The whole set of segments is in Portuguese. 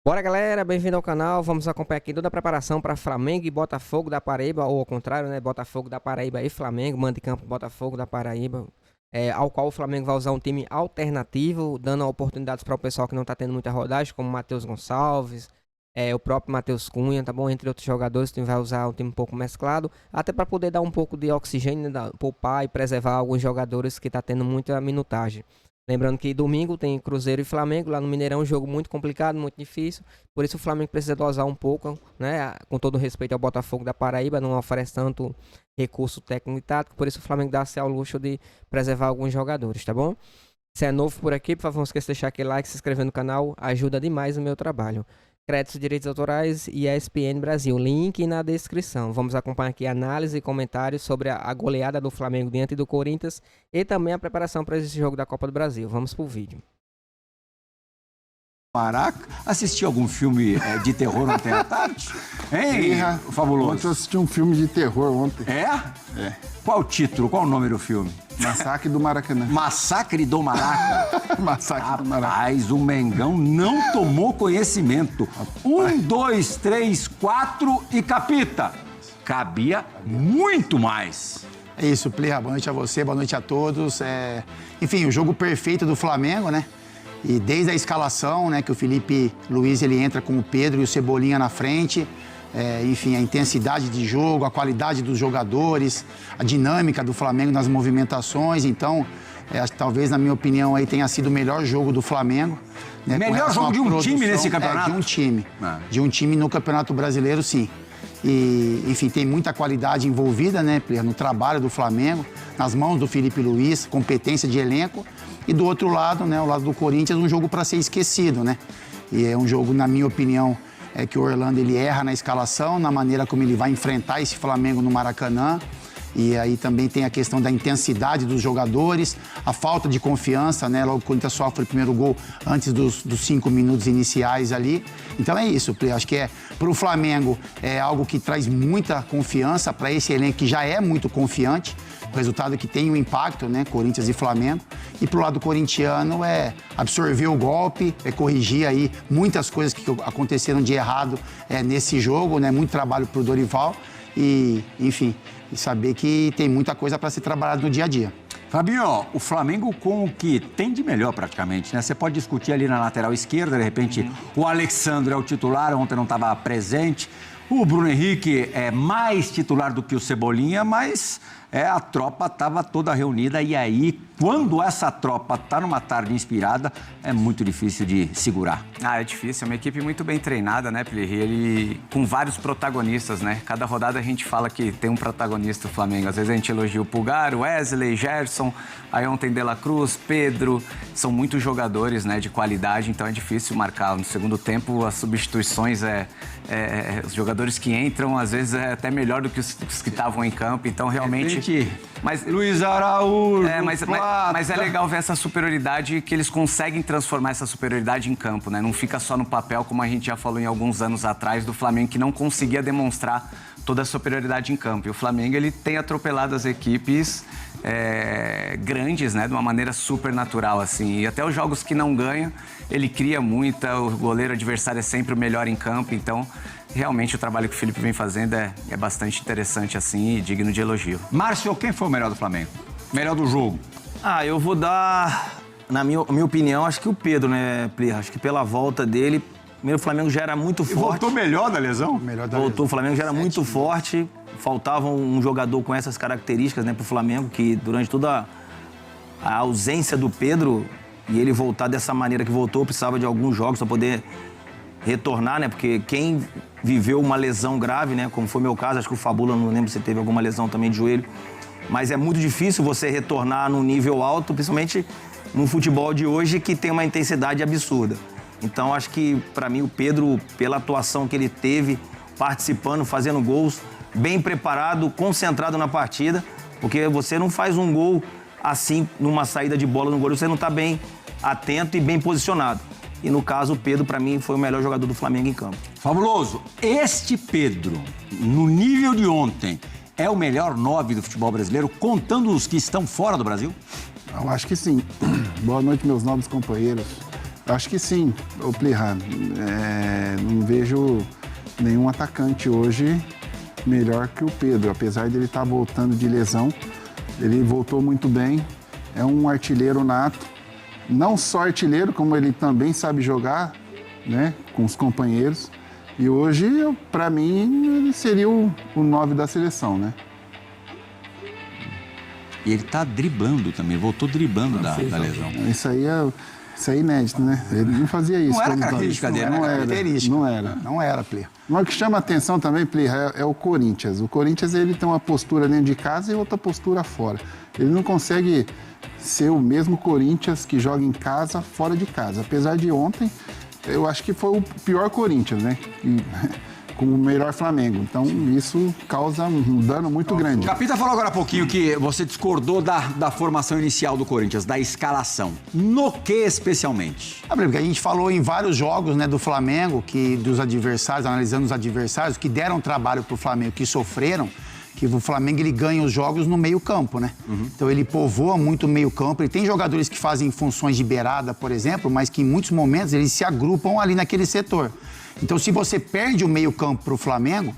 Bora, galera, bem-vindo ao canal. Vamos acompanhar aqui toda a preparação para Flamengo e Botafogo da Paraíba, ou ao contrário, né? Botafogo da Paraíba e Flamengo, mando de campo Botafogo da Paraíba, ao qual o Flamengo vai usar um time alternativo, dando oportunidades para o pessoal que não tá tendo muita rodagem, como Matheus Gonçalves, o próprio Matheus Cunha, tá bom? Entre outros jogadores, o time vai usar um time um pouco mesclado, até para poder dar um pouco de oxigênio, né? Poupar e preservar alguns jogadores que tá tendo muita minutagem. Lembrando que domingo tem Cruzeiro e Flamengo lá no Mineirão, um jogo muito complicado, muito difícil. Por isso o Flamengo precisa dosar um pouco, né? Com todo respeito ao Botafogo da Paraíba, não oferece tanto recurso técnico e tático. Por isso o Flamengo dá-se ao luxo de preservar alguns jogadores, tá bom? Se é novo por aqui, por favor, não esqueça de deixar aquele like, se inscrever no canal, ajuda demais o meu trabalho. Créditos, direitos autorais e ESPN Brasil, link na descrição. Vamos acompanhar aqui análise e comentários sobre a goleada do Flamengo diante do Corinthians e também a preparação para esse jogo da Copa do Brasil. Vamos pro vídeo. Maraca, assistiu algum filme de terror ontem à tarde? Hein, Fabuloso? Ontem eu assisti um filme de terror ontem. É? É. Qual o título? Qual o nome do filme? Massacre do Maracanã. Massacre do Maraca. Massacre do Maracanã. Rapaz, o Mengão não tomou conhecimento. 1, 2, 3, 4 e capita. Cabia muito mais. É isso, Plirra. Boa noite a você, boa noite a todos. Enfim, o jogo perfeito do Flamengo, né? E desde a escalação, né, que o Felipe Luiz ele entra com o Pedro e o Cebolinha na frente. Enfim, a intensidade de jogo, a qualidade dos jogadores, a dinâmica do Flamengo nas movimentações. Então, acho que talvez, na minha opinião, aí tenha sido o melhor jogo do Flamengo. Né, melhor jogo de um time nesse campeonato? De um time. De um time no Campeonato Brasileiro, sim. E, enfim, tem muita qualidade envolvida, né, no trabalho do Flamengo, nas mãos do Felipe Luiz, competência de elenco. E do outro lado, né, o lado do Corinthians, um jogo para ser esquecido, né? E é um jogo, na minha opinião, que o Orlando ele erra na escalação, na maneira como ele vai enfrentar esse Flamengo no Maracanã. E aí também tem a questão da intensidade dos jogadores, a falta de confiança, né? Logo o Corinthians sofre o primeiro gol antes dos 5 minutos iniciais ali. Então é isso, acho que para o Flamengo é algo que traz muita confiança para esse elenco que já é muito confiante. O resultado que tem um impacto, né? Corinthians e Flamengo. E pro lado corintiano é absorver o golpe, corrigir aí muitas coisas que aconteceram de errado nesse jogo, né? Muito trabalho pro Dorival e, enfim, e saber que tem muita coisa para ser trabalhada no dia a dia. Fabinho, o Flamengo com o que tem de melhor praticamente, né? Você pode discutir ali na lateral esquerda, de repente o Alexandre é o titular, ontem não estava presente. O Bruno Henrique é mais titular do que o Cebolinha, mas a tropa estava toda reunida e aí, quando essa tropa está numa tarde inspirada, é muito difícil de segurar. É difícil, é uma equipe muito bem treinada, né, Plirri? Ele com vários protagonistas, né? Cada rodada a gente fala que tem um protagonista do Flamengo. Às vezes a gente elogia o Pulgar, o Wesley, Gerson, aí ontem De La Cruz, Pedro. São muitos jogadores, né, de qualidade, então é difícil marcar. No segundo tempo, as substituições os jogadores que entram, às vezes, é até melhor do que os que estavam em campo, então realmente... Mas Luiz Araújo, mas é legal ver essa superioridade, que eles conseguem transformar essa superioridade em campo, né? Não fica só no papel, como a gente já falou em alguns anos atrás, do Flamengo, que não conseguia demonstrar toda a superioridade em campo. E o Flamengo, ele tem atropelado as equipes grandes, né? De uma maneira super natural, assim. E até os jogos que não ganha, ele cria muita, o goleiro adversário é sempre o melhor em campo, então... Realmente o trabalho que o Felipe vem fazendo é bastante interessante assim e digno de elogio. Márcio, quem foi o melhor do Flamengo? Melhor do jogo? Eu vou dar, na minha opinião, acho que o Pedro, né, Plirra? Acho que pela volta dele, primeiro o Flamengo já era muito forte. E voltou melhor da lesão? Voltou, o Flamengo já era muito forte, faltava um jogador com essas características, né, pro Flamengo, que durante toda a ausência do Pedro, e ele voltar dessa maneira que voltou, precisava de alguns jogos para poder retornar, né? Porque quem viveu uma lesão grave, né? Como foi meu caso, acho que o Fabula, não lembro se teve alguma lesão também de joelho, mas é muito difícil você retornar num nível alto, principalmente no futebol de hoje, que tem uma intensidade absurda. Então, acho que, para mim, o Pedro, pela atuação que ele teve, participando, fazendo gols, bem preparado, concentrado na partida, porque você não faz um gol assim, numa saída de bola no goleiro, você não está bem atento e bem posicionado. E no caso, o Pedro, para mim, foi o melhor jogador do Flamengo em campo. Fabuloso. Este Pedro, no nível de ontem, é o melhor 9 do futebol brasileiro, contando os que estão fora do Brasil? Eu acho que sim. Boa noite, meus nobres companheiros. Acho que sim, o Plirra. Não vejo nenhum atacante hoje melhor que o Pedro. Apesar dele estar voltando de lesão, ele voltou muito bem. É um artilheiro nato. Não só artilheiro, como ele também sabe jogar, né, com os companheiros. E hoje, para mim, ele seria o 9 da seleção, né? E ele tá driblando também, voltou driblando da lesão. Isso aí é inédito, né? Ele não fazia isso. Não era característica dele, né? Não era, Plirra. Mas o que chama atenção também, Plirra, é o Corinthians. O Corinthians, ele tem uma postura dentro de casa e outra postura fora. Ele não consegue ser o mesmo Corinthians que joga em casa, fora de casa. Apesar de ontem, eu acho que foi o pior Corinthians, né? Com o melhor Flamengo. Então, isso causa um dano muito grande. O Capita falou agora há pouquinho que você discordou da formação inicial do Corinthians, da escalação. No que especialmente? Porque a gente falou em vários jogos, né, do Flamengo, dos adversários, analisando os adversários, que deram trabalho pro Flamengo, que sofreram, que o Flamengo ele ganha os jogos no meio-campo, né? Então ele povoa muito o meio-campo. Ele tem jogadores que fazem funções de beirada, por exemplo, mas que em muitos momentos eles se agrupam ali naquele setor. Então, se você perde o meio-campo para o Flamengo,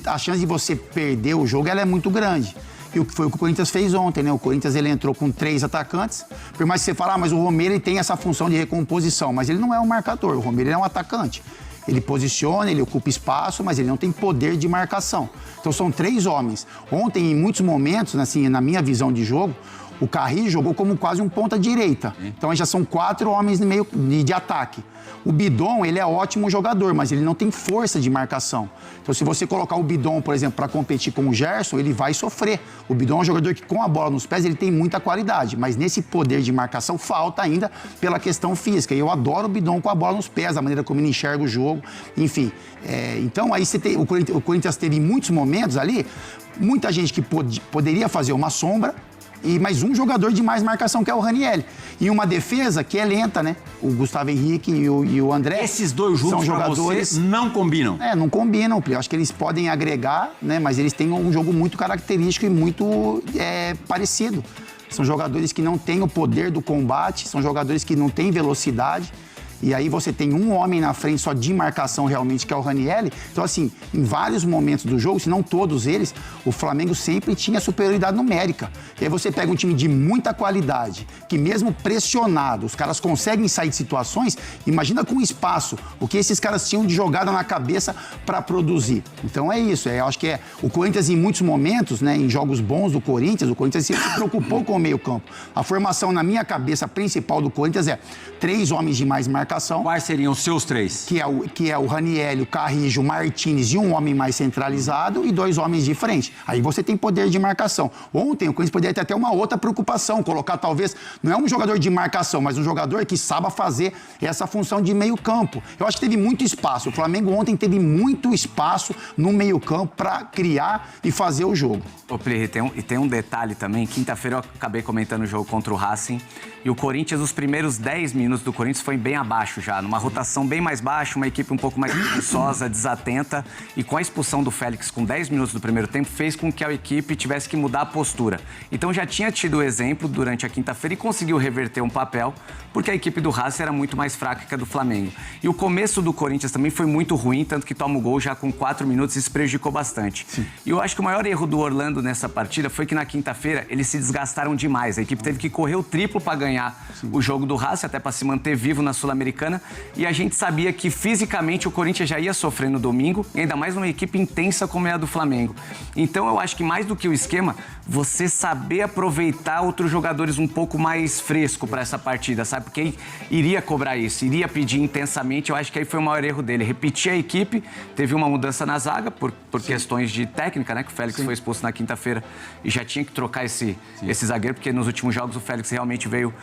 a chance de você perder o jogo ela é muito grande. E foi o que o Corinthians fez ontem, né? O Corinthians ele entrou com 3 atacantes. Por mais que você fale, mas o Romero ele tem essa função de recomposição, mas ele não é um marcador. O Romero ele é um atacante. Ele posiciona, ele ocupa espaço, mas ele não tem poder de marcação. Então são 3 homens. Ontem, em muitos momentos, assim, na minha visão de jogo, o Carrillo jogou como quase um ponta-direita. Então já são 4 homens no meio de ataque. O Bidon, ele é ótimo jogador, mas ele não tem força de marcação. Então, se você colocar o Bidon, por exemplo, para competir com o Gerson, ele vai sofrer. O Bidon é um jogador que, com a bola nos pés, ele tem muita qualidade, mas nesse poder de marcação falta ainda pela questão física. E eu adoro o Bidon com a bola nos pés, a maneira como ele enxerga o jogo, enfim. Então, aí o Corinthians teve em muitos momentos ali, muita gente que poderia fazer uma sombra, e mais um jogador de mais marcação, que é o Ranieri. E uma defesa que é lenta, né? O Gustavo Henrique e o André. Esses dois juntos, são jogadores você, não combinam? Não combinam. Eu acho que eles podem agregar, né? Mas eles têm um jogo muito característico e muito parecido. São jogadores que não têm o poder do combate, são jogadores que não têm velocidade. E aí você tem um homem na frente só de marcação realmente, que é o Ranieri. Então, assim, em vários momentos do jogo, se não todos eles, o Flamengo sempre tinha superioridade numérica. E aí você pega um time de muita qualidade, que mesmo pressionado, os caras conseguem sair de situações. Imagina com espaço, o que esses caras tinham de jogada na cabeça para produzir. Então é isso, eu acho que o Corinthians em muitos momentos, né, em jogos bons do Corinthians, o Corinthians se preocupou com o meio campo. A formação na minha cabeça principal do Corinthians é 3 homens de mais marcação. Quais seriam os seus 3? Que é o Ranieri, o Carrillo, o Martínez e um homem mais centralizado e 2 homens de frente. Aí você tem poder de marcação. Ontem o Corinthians poderia ter até uma outra preocupação, colocar talvez, não é um jogador de marcação, mas um jogador que saiba fazer essa função de meio campo. Eu acho que teve muito espaço. O Flamengo ontem teve muito espaço no meio campo para criar e fazer o jogo. Ô, Plirra, tem um detalhe também. Quinta-feira eu acabei comentando o jogo contra o Racing. E o Corinthians, os primeiros 10 minutos do Corinthians foi bem abaixo já. Numa rotação bem mais baixa, uma equipe um pouco mais preguiçosa, desatenta. E com a expulsão do Félix com 10 minutos do primeiro tempo, fez com que a equipe tivesse que mudar a postura. Então já tinha tido o exemplo durante a quinta-feira e conseguiu reverter um papel, porque a equipe do Racing era muito mais fraca que a do Flamengo. E o começo do Corinthians também foi muito ruim, tanto que toma o gol já com 4 minutos e isso prejudicou bastante. Sim. E eu acho que o maior erro do Orlando nessa partida foi que na quinta-feira eles se desgastaram demais. A equipe teve que correr o triplo para ganhar o jogo do Racing, até para se manter vivo na Sul-Americana. E a gente sabia que fisicamente o Corinthians já ia sofrer no domingo, ainda mais numa equipe intensa como é a do Flamengo. Então eu acho que mais do que o esquema, você saber aproveitar outros jogadores um pouco mais fresco para essa partida, sabe? Porque iria cobrar isso, iria pedir intensamente. Eu acho que aí foi o maior erro dele. Repetir a equipe, teve uma mudança na zaga por questões de técnica, né? Que o Félix foi expulso na quinta-feira e já tinha que trocar esse zagueiro, porque nos últimos jogos o Félix realmente veio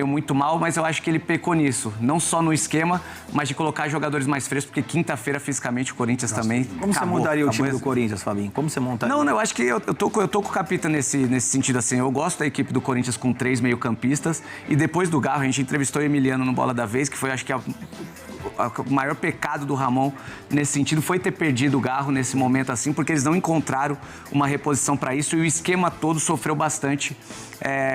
muito mal, mas eu acho que ele pecou nisso. Não só no esquema, mas de colocar jogadores mais frescos, porque quinta-feira, fisicamente, o Corinthians também Como você montaria o time do Corinthians, Fabinho? Como você montaria? Não, eu acho que eu tô com o Capita nesse sentido, assim. Eu gosto da equipe do Corinthians com 3 meio-campistas e depois do Garro, a gente entrevistou o Emiliano no Bola da Vez, que foi, acho que o maior pecado do Ramon nesse sentido foi ter perdido o Garro nesse momento assim, porque eles não encontraram uma reposição para isso e o esquema todo sofreu bastante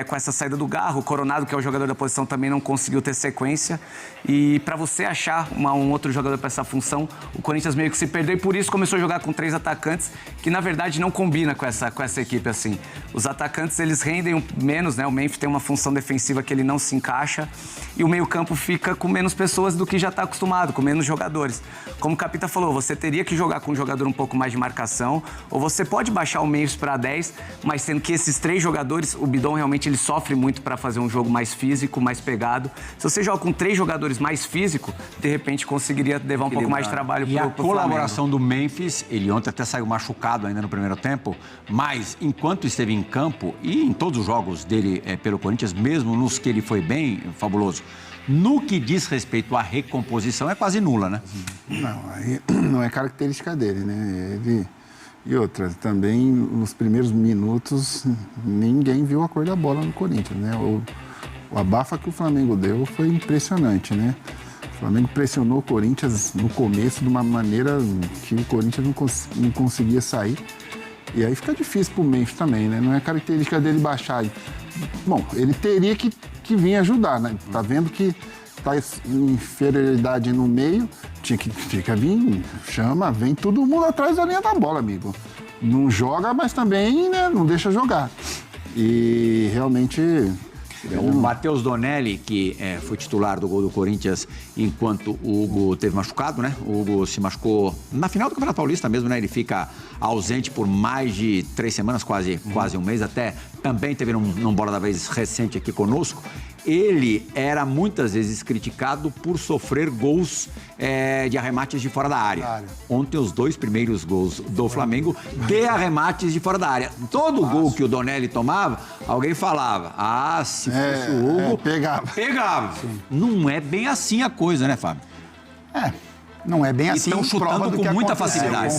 com essa saída do Garro. O Coronado, que é o jogador da posição, também não conseguiu ter sequência. E para você achar um outro jogador para essa função, o Corinthians meio que se perdeu e por isso começou a jogar com 3 atacantes, que na verdade não combina com essa equipe assim. Os atacantes, eles rendem menos, né? O Memphis tem uma função defensiva que ele não se encaixa e o meio-campo fica com menos pessoas do que já está acostumado, com menos jogadores. Como o Capita falou, você teria que jogar com um jogador um pouco mais de marcação, ou você pode baixar o Memphis para 10, mas sendo que esses 3 jogadores, o Bidon realmente ele sofre muito para fazer um jogo mais físico, mais pegado. Se você joga com 3 jogadores mais físicos, de repente conseguiria levar um pouco mais de trabalho pro Flamengo. E a colaboração do Memphis, ele ontem até saiu machucado ainda no primeiro tempo, mas enquanto esteve em campo e em todos os jogos dele pelo Corinthians, mesmo nos que ele foi bem, fabuloso, no que diz respeito à recomposição é quase nula, né? Não, aí não é característica dele, né? E outra, também nos primeiros minutos ninguém viu a cor da bola no Corinthians, né? O abafa que o Flamengo deu foi impressionante, né? O Flamengo pressionou o Corinthians no começo de uma maneira que o Corinthians não conseguia sair. E aí fica difícil pro Memphis também, né? Não é característica dele baixar. Bom, ele teria que vir ajudar, né? Tá vendo que tá em inferioridade no meio, tinha que vir, vem todo mundo atrás da linha da bola, amigo. Não joga, mas também, né, não deixa jogar. E realmente... O Matheus Donelli, que foi titular do gol do Corinthians enquanto o Hugo teve machucado, né? O Hugo se machucou na final do Campeonato Paulista mesmo, né? Ele fica ausente por mais de 3 semanas, quase um mês, até também teve num Bola da Vez recente aqui conosco. Ele era muitas vezes criticado por sofrer gols de arremates de fora da área. Ontem, os 2 primeiros gols do Flamengo de arremates de fora da área. Todo gol que o Donelli tomava, alguém falava, se fosse o Hugo, pegava. Não é bem assim a coisa, né, Fábio? Não é bem assim. Estão chutando com muita facilidade.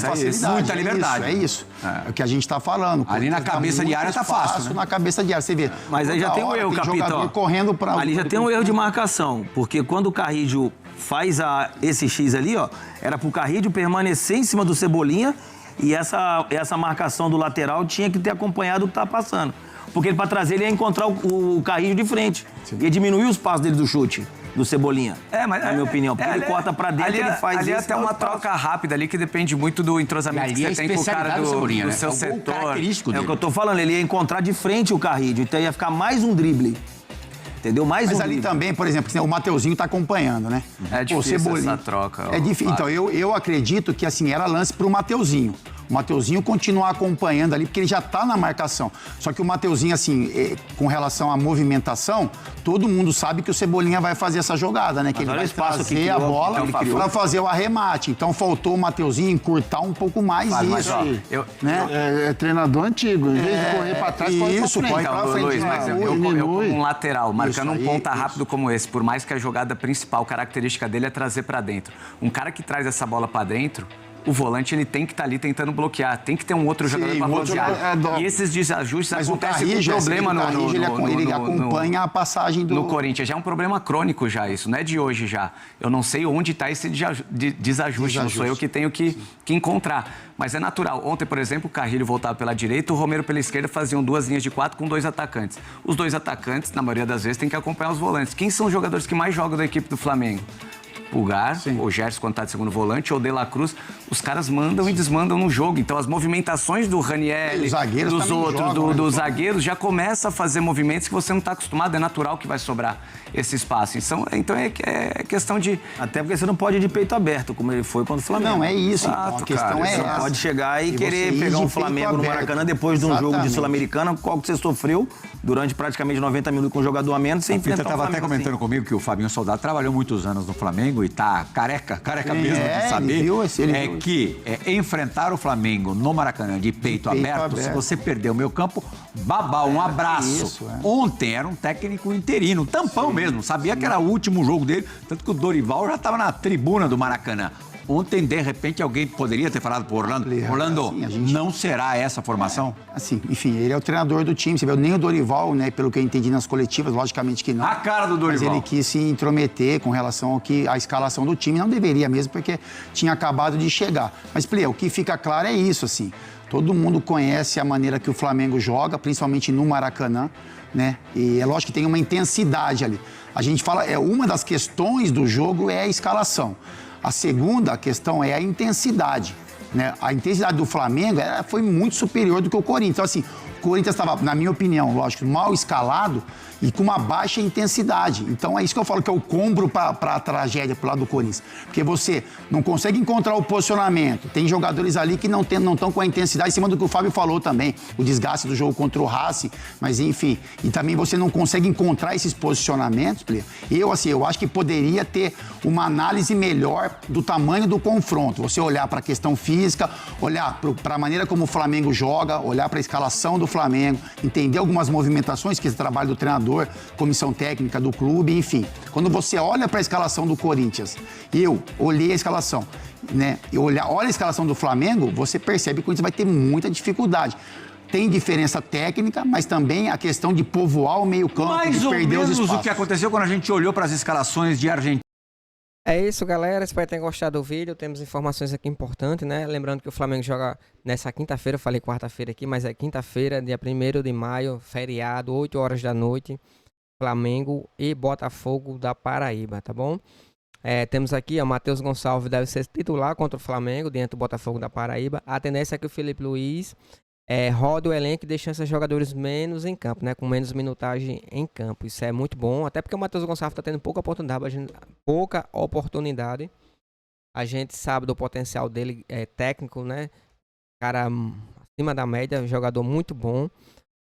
Muita liberdade. É isso. É o que a gente está falando. Ali na cabeça de área tá fácil, né? Na cabeça de área, você vê. Mas aí já tem um erro, capitão. Correndo pra... Ali já tem um erro de marcação, porque quando o Carrídio faz esse X ali, ó, era pro Carrídio permanecer em cima do Cebolinha e essa marcação do lateral tinha que ter acompanhado o que tá passando. Porque para trazer ele ia encontrar o Carrídio de frente. Ia diminuir os passos dele do chute. Do Cebolinha, na minha opinião. Porque ele corta pra dentro, ele faz ali até uma troca rápida ali que depende muito do entrosamento que você tem com o cara do seu setor. É o que eu tô falando, ele ia encontrar de frente o Carrídio, então ia ficar mais um drible. Entendeu? Mais Mas um ali drible. também, por exemplo, o Mateuzinho tá acompanhando, né? É difícil essa troca. É difícil. Então, eu acredito que assim, era lance pro Mateuzinho. O Mateuzinho continuar acompanhando ali, porque ele já tá na marcação. Só que o Mateuzinho, assim, com relação à movimentação, todo mundo sabe que o Cebolinha vai fazer essa jogada, né? Que ele vai trazer a bola para fazer o arremate. Então, faltou o Mateuzinho encurtar um pouco mais isso. Né? É treinador antigo. Em vez de correr para trás, isso, corre para frente. Luiz, mas eu como um lateral, marcando um ponta rápido como esse, por mais que a jogada principal, característica dele é trazer para dentro. Um cara que traz essa bola para dentro, o volante ele tem que estar ali tentando bloquear, tem que ter um outro jogador para bloquear. E esses desajustes acontecem com problema ele acompanha a passagem do... No Corinthians, já é um problema crônico já isso, não é de hoje já. Eu não sei onde está esse desajuste, não sou eu que tenho que encontrar. Mas é natural. Ontem, por exemplo, o Carrilho voltava pela direita, o Romero pela esquerda, faziam 2 linhas de 4 com 2 atacantes. Os 2 atacantes, na maioria das vezes, têm que acompanhar os volantes. Quem são os jogadores que mais jogam da equipe do Flamengo? Pulgar, o Gerson quando tá de segundo volante, ou De La Cruz, os caras mandam e desmandam no jogo. Então as movimentações do Raniel, dos outros, dos zagueiros, já começa a fazer movimentos que você não está acostumado, é natural que vai sobrar esse espaço. Então é questão de... Até porque você não pode ir de peito aberto, como ele foi contra o Flamengo. Não, é isso. Exato, a questão é essa. Você pode chegar e querer pegar um Flamengo no Maracanã depois de um jogo de Sul-Americana, qual que você sofreu durante praticamente 90 minutos com um jogador a menos, sem enfrentar o Flamengo. Você estava até comentando comigo que o Fabinho Soldado trabalhou muitos anos no Flamengo e tá careca mesmo de saber, que enfrentar o Flamengo no Maracanã de peito aberto, se você perder o meio campo, babá, um abraço. Ontem era um técnico interino, tampão mesmo, sabia que era o último jogo dele, tanto que o Dorival já estava na tribuna do Maracanã. Ontem, de repente, alguém poderia ter falado pro Orlando, Orlando, assim, a gente- não será essa a formação? Assim, enfim, ele é o treinador do time. Você viu, nem o Dorival, né, pelo que eu entendi nas coletivas, logicamente que não. A cara do Mas Dorival. ele quis se intrometer com relação ao que a escalação do time. Não deveria mesmo, porque tinha acabado de chegar. Mas, Plê, o que fica claro é isso, assim. Todo mundo conhece a maneira que o Flamengo joga, principalmente no Maracanã, né? E é lógico que tem uma intensidade ali. A gente fala, uma das questões do jogo é a escalação. A segunda questão é a intensidade, né? A intensidade do Flamengo foi muito superior do que o Corinthians. Então, assim, o Corinthians estava, na minha opinião, lógico, mal escalado e com uma baixa intensidade. Então, é isso que eu falo que é o combo para a tragédia pro lado do Corinthians. Porque você não consegue encontrar o posicionamento. Tem jogadores ali que não estão com a intensidade, em cima do que o Fábio falou também, o desgaste do jogo contra o Racing, mas enfim. E também você não consegue encontrar esses posicionamentos, Plê. Eu acho que poderia ter uma análise melhor do tamanho do confronto. Você olhar para a questão física, olhar para a maneira como o Flamengo joga, olhar para a escalação do Flamengo, entender algumas movimentações, que é esse trabalho do treinador, comissão técnica do clube, enfim. Quando você olha para a escalação do Corinthians, eu olhei a escalação, né? E olha a escalação do Flamengo, você percebe que o Corinthians vai ter muita dificuldade. Tem diferença técnica, mas também a questão de povoar o meio-campo, Mais de ou perder os menos espaços. o que aconteceu quando a gente olhou para as escalações de Argentina. É isso, galera. Espero que tenham gostado do vídeo. Temos informações aqui importantes, né? Lembrando que o Flamengo joga nessa quinta-feira. Eu falei quarta-feira aqui, mas é quinta-feira, dia 1º de maio, feriado, 8 horas da noite. Flamengo e Botafogo da Paraíba, tá bom? Temos aqui, o Matheus Gonçalves deve ser titular contra o Flamengo, dentro do Botafogo da Paraíba. A tendência é que o Felipe Luiz roda o elenco e deixa esses jogadores menos em campo, né? Com menos minutagem em campo. Isso é muito bom, até porque o Matheus Gonçalves está tendo pouca oportunidade. A gente sabe do potencial dele técnico, né? Cara acima da média, jogador muito bom.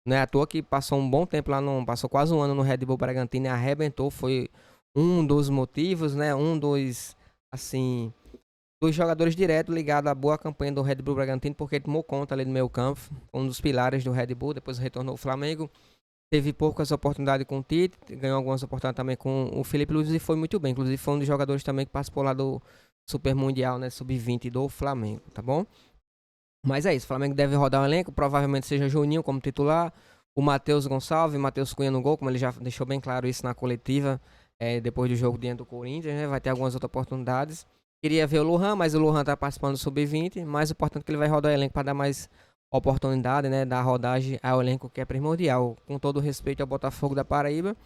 Não é à toa que passou um bom tempo lá, passou quase um ano no Red Bull Bragantino e arrebentou. Foi um dos motivos, né? Dos jogadores diretos ligados à boa campanha do Red Bull Bragantino, porque ele tomou conta ali do meio campo, um dos pilares do Red Bull, depois retornou ao Flamengo. Teve poucas oportunidades com o Tite, ganhou algumas oportunidades também com o Felipe Luiz e foi muito bem. Inclusive foi um dos jogadores também que participou lá do Super Mundial, né? Sub-20 do Flamengo, tá bom? Mas é isso, o Flamengo deve rodar o elenco, provavelmente seja Juninho como titular, o Matheus Gonçalves, Matheus Cunha no gol, como ele já deixou bem claro isso na coletiva, depois do jogo diante do Corinthians, né? Vai ter algumas outras oportunidades. Queria ver o Lohan, mas o Lohan tá participando do Sub-20, mais importante é que ele vai rodar o elenco para dar mais oportunidade, né? Dar rodagem ao elenco, que é primordial. Com todo respeito ao Botafogo da Paraíba,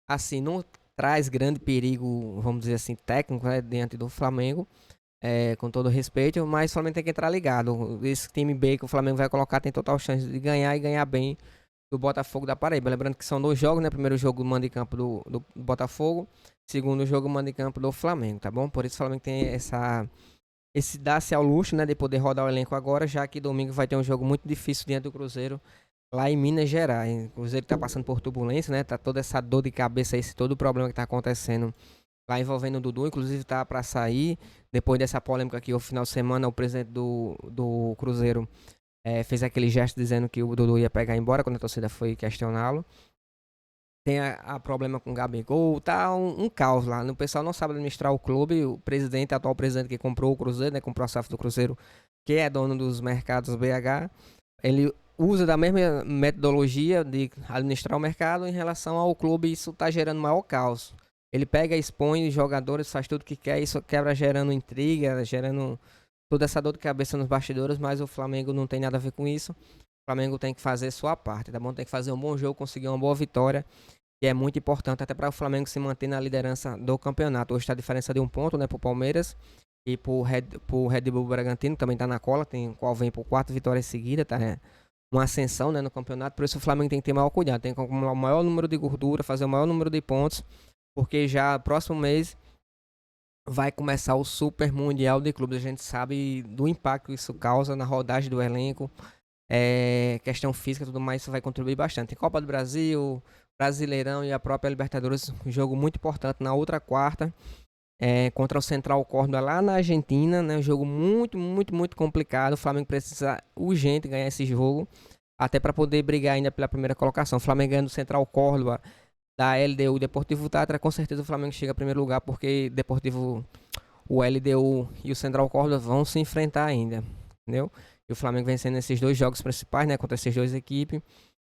assim, não traz grande perigo, vamos dizer assim, técnico, né? Diante do Flamengo. Com todo respeito, mas o Flamengo tem que entrar ligado. Esse time B que o Flamengo vai colocar tem total chance de ganhar e ganhar bem do Botafogo da Paraíba. Lembrando que são 2 jogos, né? Primeiro jogo do mando de campo do Botafogo, segundo jogo mando de campo do Flamengo, tá bom? Por isso o Flamengo tem esse dar-se ao luxo, né? De poder rodar o elenco agora, já que domingo vai ter um jogo muito difícil diante do Cruzeiro, lá em Minas Gerais. O Cruzeiro tá passando por turbulência, né? Tá toda essa dor de cabeça, todo o problema que tá acontecendo lá envolvendo o Dudu, inclusive tá para sair. Depois dessa polêmica aqui, no final de semana, o presidente do Cruzeiro fez aquele gesto dizendo que o Dudu ia pegar embora quando a torcida foi questioná-lo. Tem a problema com o Gabigol, tá um caos lá. O pessoal não sabe administrar o clube. O atual presidente que comprou o Cruzeiro, né, comprou a SAF do Cruzeiro, que é dono dos mercados BH, ele usa da mesma metodologia de administrar o mercado em relação ao clube, e isso tá gerando maior caos. Ele pega, expõe os jogadores, faz tudo o que quer, isso quebra gerando intriga, gerando toda essa dor de cabeça nos bastidores, mas o Flamengo não tem nada a ver com isso. O Flamengo tem que fazer sua parte, tá bom? Tem que fazer um bom jogo, conseguir uma boa vitória, que é muito importante até para o Flamengo se manter na liderança do campeonato. Hoje está a diferença de 1 ponto, né, pro Palmeiras e pro Red Bull Bragantino, que também tá na cola, qual vem por 4 vitórias seguidas, tá? Uma ascensão, né, no campeonato, por isso o Flamengo tem que ter maior cuidado, tem que acumular o maior número de gordura, fazer o maior número de pontos, porque já próximo mês vai começar o Super Mundial de Clubes. A gente sabe do impacto que isso causa na rodagem do elenco, questão física e tudo mais, isso vai contribuir bastante. Tem Copa do Brasil, Brasileirão e a própria Libertadores, um jogo muito importante na outra quarta, contra o Central Córdoba lá na Argentina, né? Um jogo muito, muito, muito complicado. O Flamengo precisa urgente ganhar esse jogo, até para poder brigar ainda pela primeira colocação. O Flamengo ganhando o Central Córdoba da LDU Deportivo Tátira, com certeza o Flamengo chega em primeiro lugar, porque o LDU e o Central Córdoba vão se enfrentar ainda, entendeu? E o Flamengo vencendo esses 2 jogos principais, né, contra essas 2 equipes,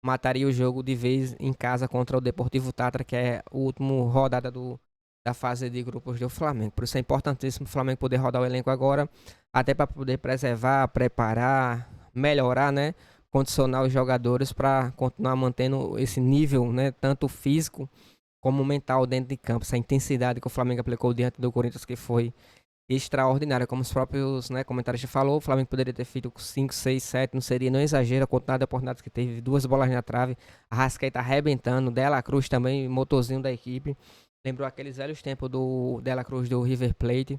mataria o jogo de vez em casa contra o Deportivo Tátira, que é a última rodada da fase de grupos do Flamengo. Por isso é importantíssimo o Flamengo poder rodar o elenco agora, até para poder preservar, preparar, melhorar, né, condicionar os jogadores para continuar mantendo esse nível, né, tanto físico como mental dentro de campo. Essa intensidade que o Flamengo aplicou diante do Corinthians, que foi extraordinária, como os próprios, né, comentaristas falou, o Flamengo poderia ter feito 5, 6, 7, não seria, não exagero, a quantidade de oportunidades que teve, 2 bolas na trave, a Arrascaeta arrebentando, Dela Cruz também, motorzinho da equipe, lembrou aqueles velhos tempos do Dela Cruz do River Plate.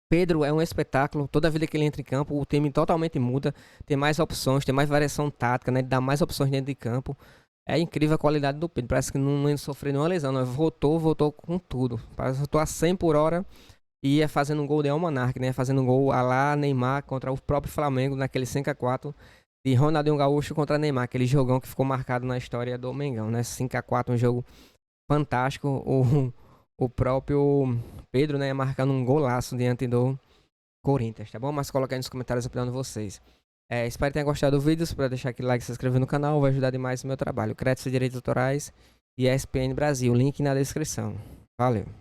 Pedro é um espetáculo, toda vida que ele entra em campo, o time totalmente muda, tem mais opções, tem mais variação tática, né, dá mais opções dentro de campo. É incrível a qualidade do Pedro, parece que não sofreu nenhuma lesão, né? Voltou com tudo, parece que voltou a 100 por hora. E ia fazendo um gol de Almanac, né? Fazendo um gol a lá Neymar contra o próprio Flamengo naquele 5-4 de Ronaldinho Gaúcho contra Neymar. Aquele jogão que ficou marcado na história do Mengão, né? 5-4, um jogo fantástico. O próprio Pedro, né? Marcando um golaço diante do Corinthians, tá bom? Mas coloca aí nos comentários a opinião de vocês. Espero que tenham gostado do vídeo. Para deixar aquele like e se inscrever no canal, vai ajudar demais no meu trabalho. Créditos e Direitos Autorais e ESPN Brasil. Link na descrição. Valeu!